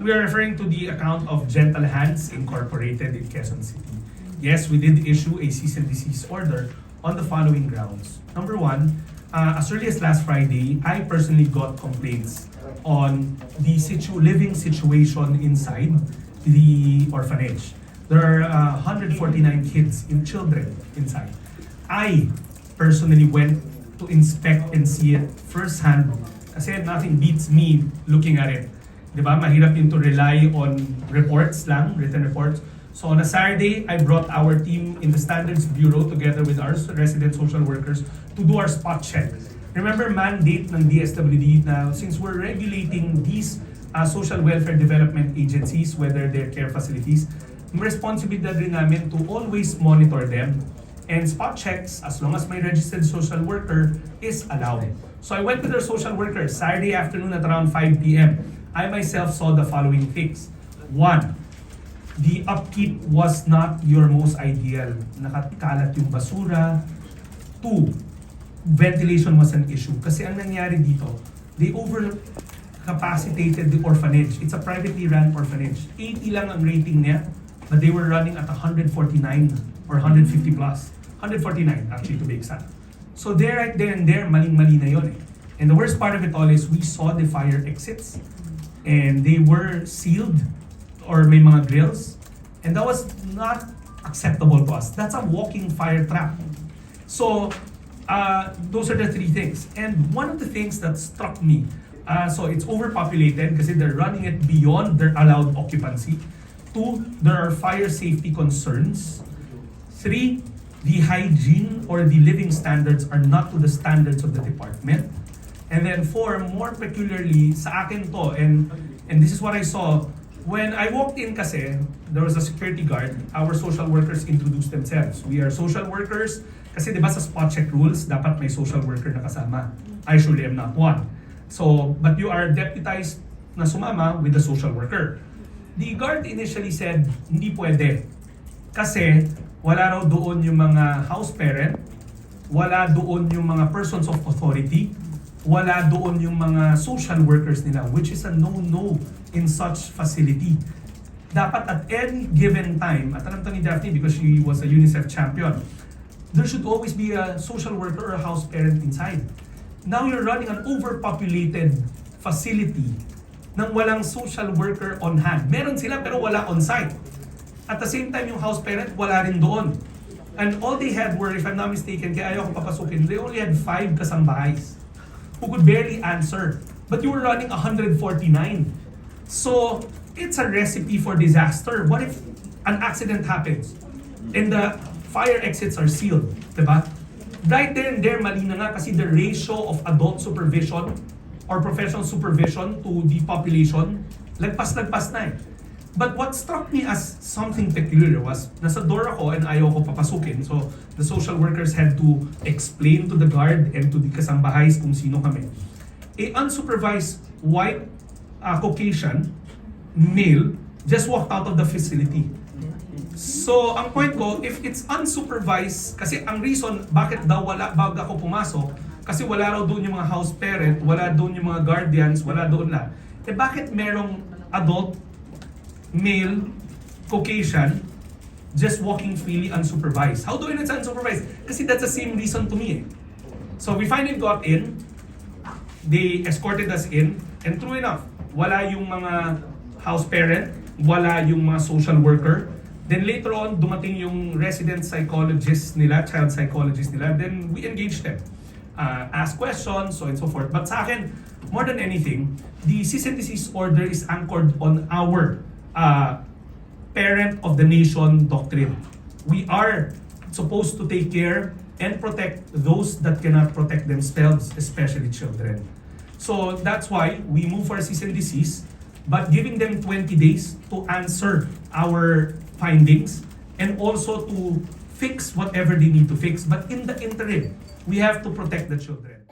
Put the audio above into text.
we are referring to the account of Gentle Hands Incorporated in Quezon City. Yes, we did issue a cease and desist order on the following grounds. Number one, as early as last Friday, I personally got complaints on the living situation inside the orphanage. There are 149 kids and children inside. I personally went to inspect and see it firsthand kasi nothing beats me looking at it. Diba? Mahirap din to rely on reports lang, written reports. So on a Saturday, I brought our team in the Standards Bureau together with our resident social workers to do our spot check. Remember mandate ng DSWD na since we're regulating these social welfare development agencies, whether they're care facilities, responsibility rin namin to always monitor them. And spot checks, as long as may registered social worker, is allowed. So I went with our social worker Saturday afternoon at around 5 p.m. I myself saw the following things. One, the upkeep was not your most ideal. Nakakalat yung basura. Two, ventilation was an issue. Kasi ang nangyari dito, they overcapacitated the orphanage. It's a privately run orphanage. 80 lang ang rating niya, but they were running at 149 or 150 plus. 149 actually to be exact. So there, right there and there, maling-mali na yun eh. And the worst part of it all is we saw the fire exits and they were sealed or may mga grills, and that was not acceptable to us. That's a walking fire trap. So those are the three things. And one of the things that struck me, so it's overpopulated kasi they're running it beyond their allowed occupancy. Two, there are fire safety concerns. Three, the hygiene or the living standards are not to the standards of the department. And then four, more peculiarly, sa akin to, and this is what I saw, when I walked in kasi, there was a security guard, our social workers introduced themselves. We are social workers, kasi di ba sa spot check rules, dapat may social worker na kasama. I surely am not one. So, but you are deputized na sumama with the social worker. The guard initially said, hindi pwede. Kasi wala raw doon yung mga house parent, wala doon yung mga persons of authority, wala doon yung mga social workers nila, which is a no-no in such facility. Dapat at any given time, at alam to ni Daphne because she was a UNICEF champion, there should always be a social worker or a house parent inside. Now you're running an overpopulated facility nang walang social worker on hand. Meron sila pero wala on site. At the same time, yung house parent, wala rin doon. And all they had were, if I'm not mistaken, kaya ayaw ko papasukin, they only had 5 kasambahays who could barely answer. But you were running 149. So, it's a recipe for disaster. What if an accident happens and the fire exits are sealed? Diba? Right there and there, mali na nga kasi the ratio of adult supervision or professional supervision to the population, lagpas-lagpas na eh. But what struck me as something peculiar was, nasa door ako and ayaw ko papasukin. So, the social workers had to explain to the guard and to the kasambahays kung sino kami. A unsupervised white Caucasian male just walked out of the facility. So, ang point ko, if it's unsupervised, kasi ang reason bakit daw wala bago ako pumasok, kasi wala raw doon yung mga house parent, wala doon yung mga guardians, wala doon na. Eh bakit merong adult, male, Caucasian, just walking freely unsupervised? How do I know it's unsupervised? Kasi that's the same reason to me eh. So we finally got in, they escorted us in, and true enough, wala yung mga house parent, wala yung mga social worker. Then later on, dumating yung resident psychologist nila, child psychologist nila, then we engaged them. Ask questions, so and so forth. But sa akin, more than anything, the cease and desist order is anchored on our parent of the nation doctrine. We are supposed to take care and protect those that cannot protect themselves, especially children. So that's why we move for a cease and desist, but giving them 20 days to answer our findings and also to fix whatever they need to fix. But in the interim, we have to protect the children.